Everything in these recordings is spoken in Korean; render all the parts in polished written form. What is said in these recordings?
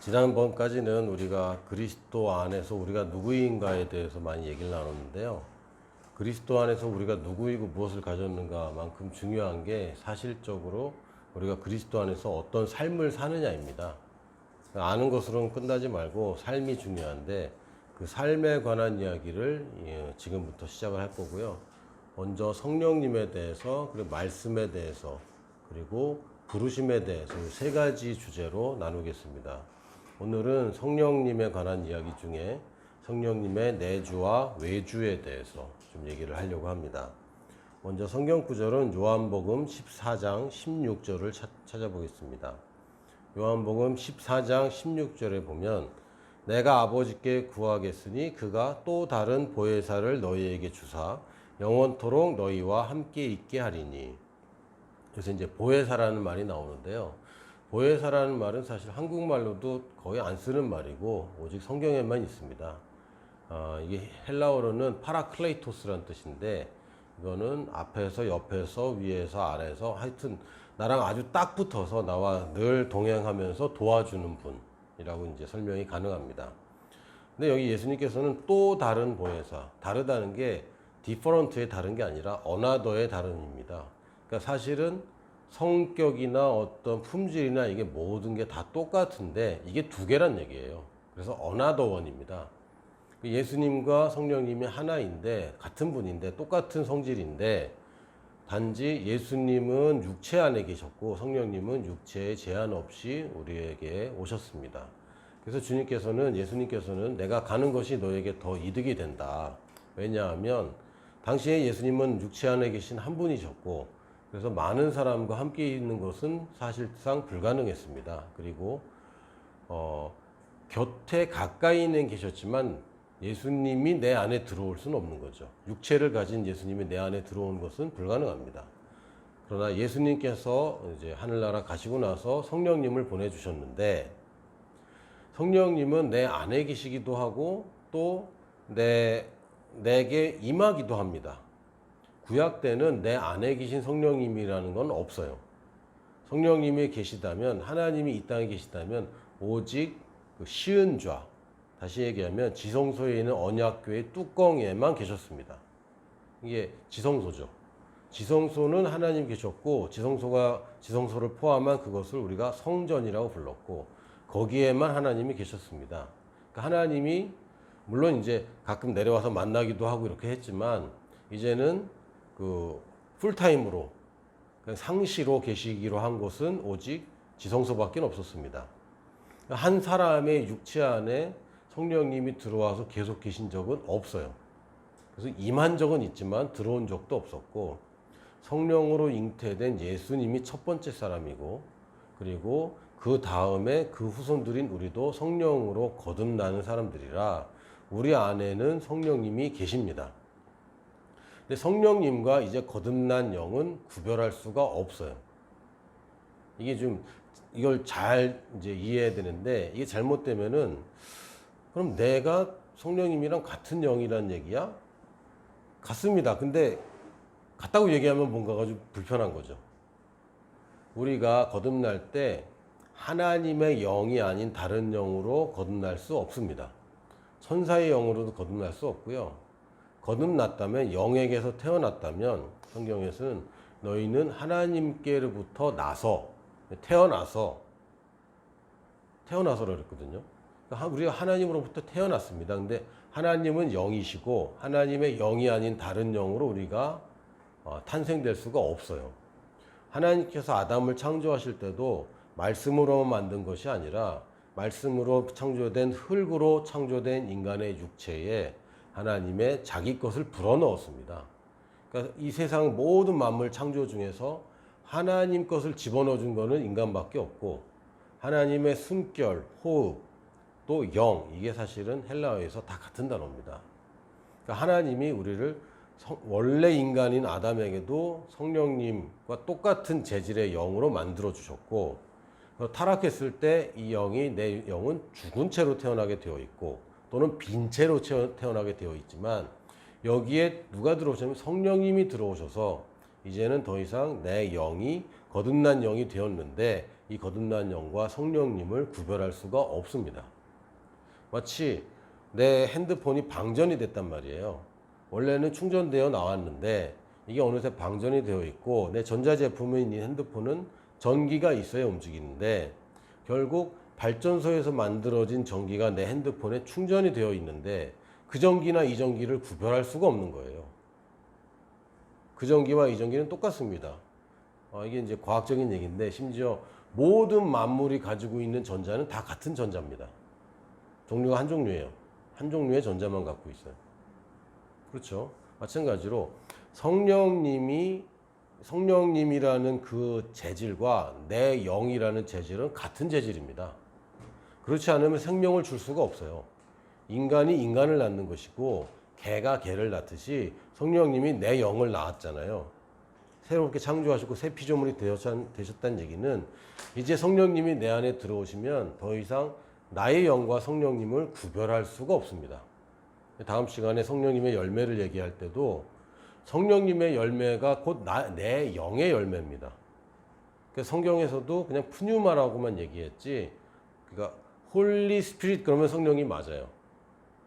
지난번까지는 우리가 그리스도 안에서 우리가 누구인가에 대해서 많이 얘기를 나눴는데요. 그리스도 안에서 우리가 누구이고 무엇을 가졌는가만큼 중요한 게 사실적으로 우리가 그리스도 안에서 어떤 삶을 사느냐입니다. 아는 것으로는 끝나지 말고 삶이 중요한데 그 삶에 관한 이야기를 지금부터 시작을 할 거고요. 먼저 성령님에 대해서, 그리고 말씀에 대해서, 그리고 부르심에 대해서 세 가지 주제로 나누겠습니다. 오늘은 성령님에 관한 이야기 중에 성령님의 내주와 외주에 대해서 좀 얘기를 하려고 합니다. 먼저 성경 구절은 요한복음 14장 16절을 찾아보겠습니다. 요한복음 14장 16절에 보면 내가 아버지께 구하겠으니 그가 또 다른 보혜사를 너희에게 주사 영원토록 너희와 함께 있게 하리니. 그래서 이제 보혜사라는 말이 나오는데요. 보혜사라는 말은 사실 한국말로도 거의 안 쓰는 말이고 오직 성경에만 있습니다. 이게 헬라어로는 파라클레이토스라는 뜻인데 이거는 앞에서 옆에서 위에서 아래에서 하여튼 나랑 아주 딱 붙어서 나와 늘 동행하면서 도와주는 분이라고 이제 설명이 가능합니다. 근데 여기 예수님께서는 또 다른 보혜사, 다르다는 게 different의 다른 게 아니라 another의 다른입니다. 그러니까 사실은 성격이나 어떤 품질이나 이게 모든 게 다 똑같은데 이게 두 개란 얘기예요. 그래서 another one입니다. 예수님과 성령님이 하나인데 같은 분인데 똑같은 성질인데 단지 예수님은 육체 안에 계셨고 성령님은 육체에 제한 없이 우리에게 오셨습니다. 그래서 예수님께서는 내가 가는 것이 너에게 더 이득이 된다. 왜냐하면 당시에 예수님은 육체 안에 계신 한 분이셨고 그래서 많은 사람과 함께 있는 것은 사실상 불가능했습니다. 그리고 곁에 가까이는 계셨지만 예수님이 내 안에 들어올 수는 없는 거죠. 육체를 가진 예수님이 내 안에 들어오는 것은 불가능합니다. 그러나 예수님께서 이제 하늘나라 가시고 나서 성령님을 보내주셨는데 성령님은 내 안에 계시기도 하고 또 내게 임하기도 합니다. 구약 때는 내 안에 계신 성령님이라는 건 없어요. 성령님이 계시다면 하나님이 이 땅에 계시다면 오직 그 시은 좌, 다시 얘기하면 지성소에 있는 언약궤의 뚜껑에만 계셨습니다. 이게 지성소죠. 지성소는 하나님 계셨고 지성소를 포함한 그것을 우리가 성전이라고 불렀고 거기에만 하나님이 계셨습니다. 그러니까 하나님이 물론 이제 가끔 내려와서 만나기도 하고 이렇게 했지만 이제는 그 풀타임으로 상시로 계시기로 한 곳은 오직 지성소밖에 없었습니다. 한 사람의 육체 안에 성령님이 들어와서 계속 계신 적은 없어요. 그래서 임한 적은 있지만 들어온 적도 없었고 성령으로 잉태된 예수님이 첫 번째 사람이고 그리고 그 다음에 그 후손들인 우리도 성령으로 거듭나는 사람들이라 우리 안에는 성령님이 계십니다. 근데 성령님과 이제 거듭난 영은 구별할 수가 없어요. 이게 이걸 잘 이제 이해해야 되는데 이게 잘못되면은 그럼 내가 성령님이랑 같은 영이란 얘기야? 같습니다. 근데 같다고 얘기하면 뭔가가 좀 불편한 거죠. 우리가 거듭날 때 하나님의 영이 아닌 다른 영으로 거듭날 수 없습니다. 천사의 영으로도 거듭날 수 없고요. 거듭났다면 영에게서 태어났다면 성경에서는 너희는 하나님께로부터 태어나서 그랬거든요. 우리가 하나님으로부터 태어났습니다. 근데 하나님은 영이시고 하나님의 영이 아닌 다른 영으로 우리가 탄생될 수가 없어요. 하나님께서 아담을 창조하실 때도 말씀으로 만든 것이 아니라 말씀으로 창조된 흙으로 창조된 인간의 육체에 하나님의 자기 것을 불어넣었습니다. 그러니까 이 세상 모든 만물 창조 중에서 하나님 것을 집어넣어 준 거는 인간밖에 없고 하나님의 숨결, 호흡, 또 영, 이게 사실은 헬라어에서 다 같은 단어입니다. 그러니까 하나님이 우리를 원래 인간인 아담에게도 성령님과 똑같은 재질의 영으로 만들어 주셨고 타락했을 때 이 영이 내 영은 죽은 채로 태어나게 되어 있고 또는 빈 채로 태어나게 되어 있지만 여기에 누가 들어오시냐면 성령님이 들어오셔서 이제는 더 이상 내 영이 거듭난 영이 되었는데 이 거듭난 영과 성령님을 구별할 수가 없습니다. 마치 내 핸드폰이 방전이 됐단 말이에요. 원래는 충전되어 나왔는데 이게 어느새 방전이 되어 있고 내 전자제품인 이 핸드폰은 전기가 있어야 움직이는데 결국 발전소에서 만들어진 전기가 내 핸드폰에 충전이 되어 있는데 그 전기나 이 전기를 구별할 수가 없는 거예요. 그 전기와 이 전기는 똑같습니다. 이게 이제 과학적인 얘기인데 심지어 모든 만물이 가지고 있는 전자는 다 같은 전자입니다. 종류가 한 종류예요. 한 종류의 전자만 갖고 있어요. 그렇죠? 마찬가지로 성령님이라는 그 재질과 내 영이라는 재질은 같은 재질입니다. 그렇지 않으면 생명을 줄 수가 없어요. 인간이 인간을 낳는 것이고 개가 개를 낳듯이 성령님이 내 영을 낳았잖아요. 새롭게 창조하시고 새 피조물이 되셨다는 얘기는 이제 성령님이 내 안에 들어오시면 더 이상 나의 영과 성령님을 구별할 수가 없습니다. 다음 시간에 성령님의 열매를 얘기할 때도 성령님의 열매가 곧 내 영의 열매입니다. 성경에서도 그냥 푸뉴마라고만 얘기했지, 그러니까 홀리 스피릿 그러면 성령이 맞아요.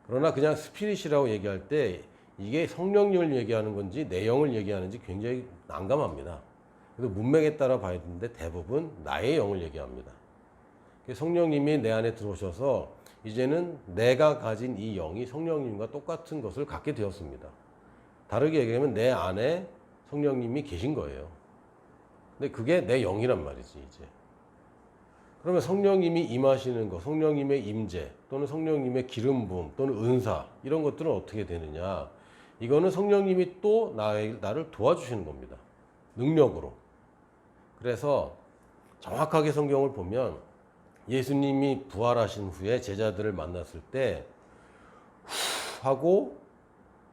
그러나 그냥 스피릿이라고 얘기할 때 이게 성령님을 얘기하는 건지 내 영을 얘기하는지 굉장히 난감합니다. 그래서 문맥에 따라 봐야 되는데 대부분 나의 영을 얘기합니다. 성령님이 내 안에 들어오셔서 이제는 내가 가진 이 영이 성령님과 똑같은 것을 갖게 되었습니다. 다르게 얘기하면 내 안에 성령님이 계신 거예요. 근데 그게 내 영이란 말이지 이제. 그러면 성령님이 임하시는 것, 성령님의 임재 또는 성령님의 기름 부음 또는 은사 이런 것들은 어떻게 되느냐. 이거는 성령님이 또 나를 도와주시는 겁니다. 능력으로. 그래서 정확하게 성경을 보면 예수님이 부활하신 후에 제자들을 만났을 때 후 하고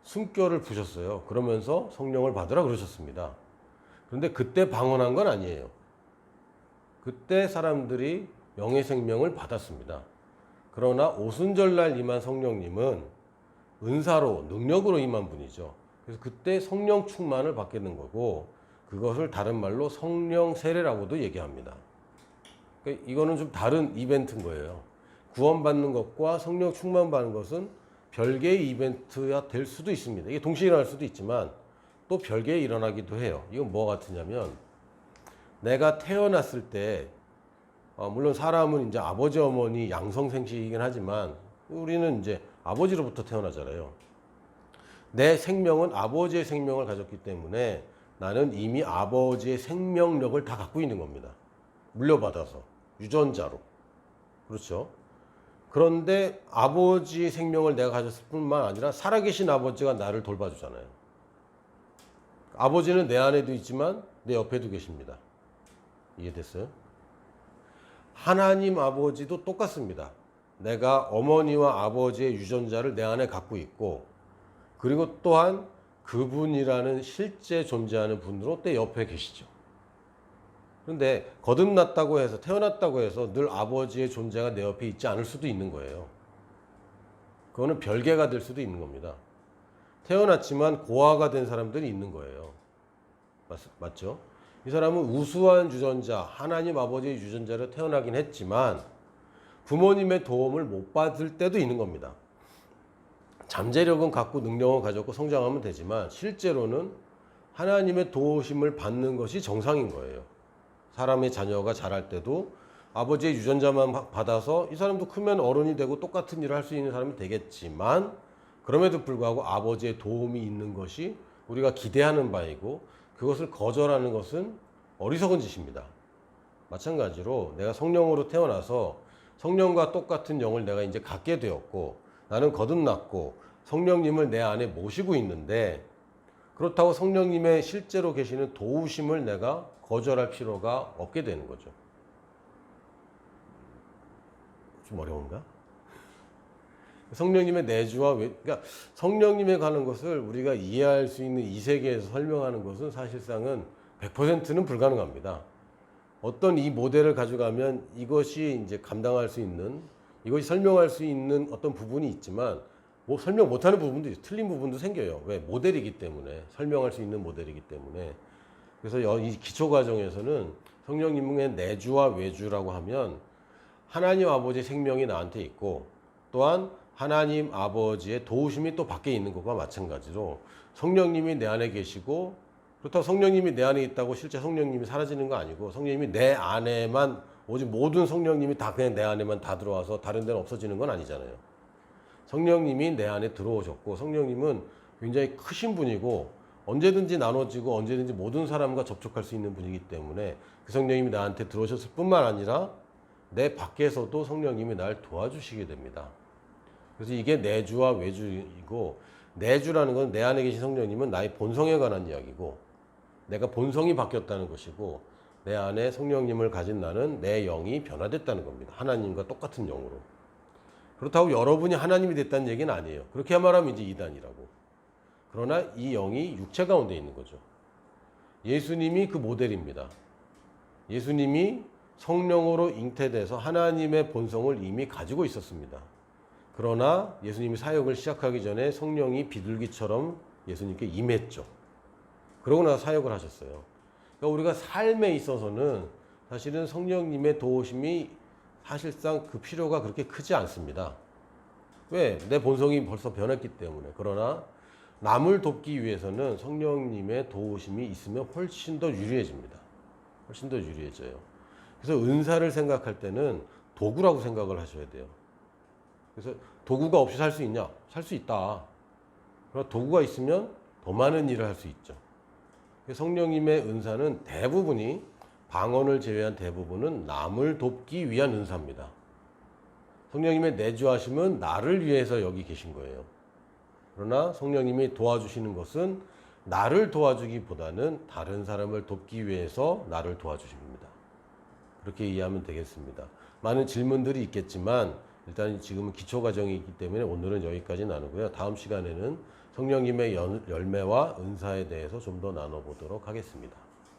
숨결을 부셨어요. 그러면서 성령을 받으라 그러셨습니다. 그런데 그때 방언한 건 아니에요. 그때 사람들이 영의 생명을 받았습니다. 그러나 오순절날 임한 성령님은 은사로 능력으로 임한 분이죠. 그래서 그때 성령 충만을 받게 된 거고 그것을 다른 말로 성령 세례라고도 얘기합니다. 그러니까 이거는 좀 다른 이벤트인 거예요. 구원받는 것과 성령 충만받는 것은 별개의 이벤트가 될 수도 있습니다. 이게 동시에 일어날 수도 있지만 또 별개에 일어나기도 해요. 이건 뭐가 같으냐면 내가 태어났을 때 물론 사람은 이제 아버지 어머니 양성생식이긴 하지만 우리는 이제 아버지로부터 태어나잖아요. 내 생명은 아버지의 생명을 가졌기 때문에 나는 이미 아버지의 생명력을 다 갖고 있는 겁니다. 물려받아서 유전자로. 그렇죠? 그런데 아버지의 생명을 내가 가졌을 뿐만 아니라 살아계신 아버지가 나를 돌봐주잖아요. 아버지는 내 안에도 있지만 내 옆에도 계십니다. 이해됐어요? 하나님 아버지도 똑같습니다. 내가 어머니와 아버지의 유전자를 내 안에 갖고 있고 그리고 또한 그분이라는 실제 존재하는 분으로 내 옆에 계시죠. 그런데 거듭났다고 해서 태어났다고 해서 늘 아버지의 존재가 내 옆에 있지 않을 수도 있는 거예요. 그거는 별개가 될 수도 있는 겁니다. 태어났지만 고아가 된 사람들이 있는 거예요. 맞죠? 이 사람은 우수한 유전자, 하나님 아버지의 유전자로 태어나긴 했지만 부모님의 도움을 못 받을 때도 있는 겁니다. 잠재력은 갖고 능력은 가졌고 성장하면 되지만 실제로는 하나님의 도우심을 받는 것이 정상인 거예요. 사람의 자녀가 자랄 때도 아버지의 유전자만 받아서 이 사람도 크면 어른이 되고 똑같은 일을 할 수 있는 사람이 되겠지만 그럼에도 불구하고 아버지의 도움이 있는 것이 우리가 기대하는 바이고 그것을 거절하는 것은 어리석은 짓입니다. 마찬가지로 내가 성령으로 태어나서 성령과 똑같은 영을 내가 이제 갖게 되었고 나는 거듭났고 성령님을 내 안에 모시고 있는데 그렇다고 성령님의 실제로 계시는 도우심을 내가 거절할 필요가 없게 되는 거죠. 좀 어려운가? 성령님의 내주와 그러니까 성령님에 관한 것을 우리가 이해할 수 있는 이 세계에서 설명하는 것은 사실상은 100%는 불가능합니다. 어떤 이 모델을 가져가면 이것이 이제 감당할 수 있는, 이것이 설명할 수 있는 어떤 부분이 있지만 뭐 설명 못하는 부분도 있어요. 틀린 부분도 생겨요. 왜? 모델이기 때문에. 설명할 수 있는 모델이기 때문에. 그래서 이 기초 과정에서는 성령님의 내주와 외주라고 하면 하나님 아버지의 생명이 나한테 있고 또한 하나님 아버지의 도우심이 또 밖에 있는 것과 마찬가지로 성령님이 내 안에 계시고, 그렇다고 성령님이 내 안에 있다고 실제 성령님이 사라지는 거 아니고 성령님이 내 안에만, 오직 모든 성령님이 다 그냥 내 안에만 다 들어와서 다른 데는 없어지는 건 아니잖아요. 성령님이 내 안에 들어오셨고 성령님은 굉장히 크신 분이고 언제든지 나눠지고 언제든지 모든 사람과 접촉할 수 있는 분이기 때문에 그 성령님이 나한테 들어오셨을 뿐만 아니라 내 밖에서도 성령님이 날 도와주시게 됩니다. 그래서 이게 내주와 외주이고, 내주라는 건 내 안에 계신 성령님은 나의 본성에 관한 이야기고 내가 본성이 바뀌었다는 것이고, 내 안에 성령님을 가진 나는 내 영이 변화됐다는 겁니다. 하나님과 똑같은 영으로. 그렇다고 여러분이 하나님이 됐다는 얘기는 아니에요. 그렇게 말하면 이제 이단이라고. 그러나 이 영이 육체 가운데 있는 거죠. 예수님이 그 모델입니다. 예수님이 성령으로 잉태돼서 하나님의 본성을 이미 가지고 있었습니다. 그러나 예수님이 사역을 시작하기 전에 성령이 비둘기처럼 예수님께 임했죠. 그러고 나서 사역을 하셨어요. 그러니까 우리가 삶에 있어서는 사실은 성령님의 도우심이 사실상 그 필요가 그렇게 크지 않습니다. 왜? 내 본성이 벌써 변했기 때문에. 그러나 남을 돕기 위해서는 성령님의 도우심이 있으면 훨씬 더 유리해집니다. 훨씬 더 유리해져요. 그래서 은사를 생각할 때는 도구라고 생각을 하셔야 돼요. 그래서 도구가 없이 살 수 있냐? 살 수 있다. 그러나 도구가 있으면 더 많은 일을 할 수 있죠. 성령님의 은사는 대부분이, 방언을 제외한 대부분은 남을 돕기 위한 은사입니다. 성령님의 내주하심은 나를 위해서 여기 계신 거예요. 그러나 성령님이 도와주시는 것은 나를 도와주기보다는 다른 사람을 돕기 위해서 나를 도와주십니다. 그렇게 이해하면 되겠습니다. 많은 질문들이 있겠지만 일단 지금은 기초 과정이기 때문에 오늘은 여기까지 나누고요. 다음 시간에는 성령님의 열매와 은사에 대해서 좀 더 나눠보도록 하겠습니다.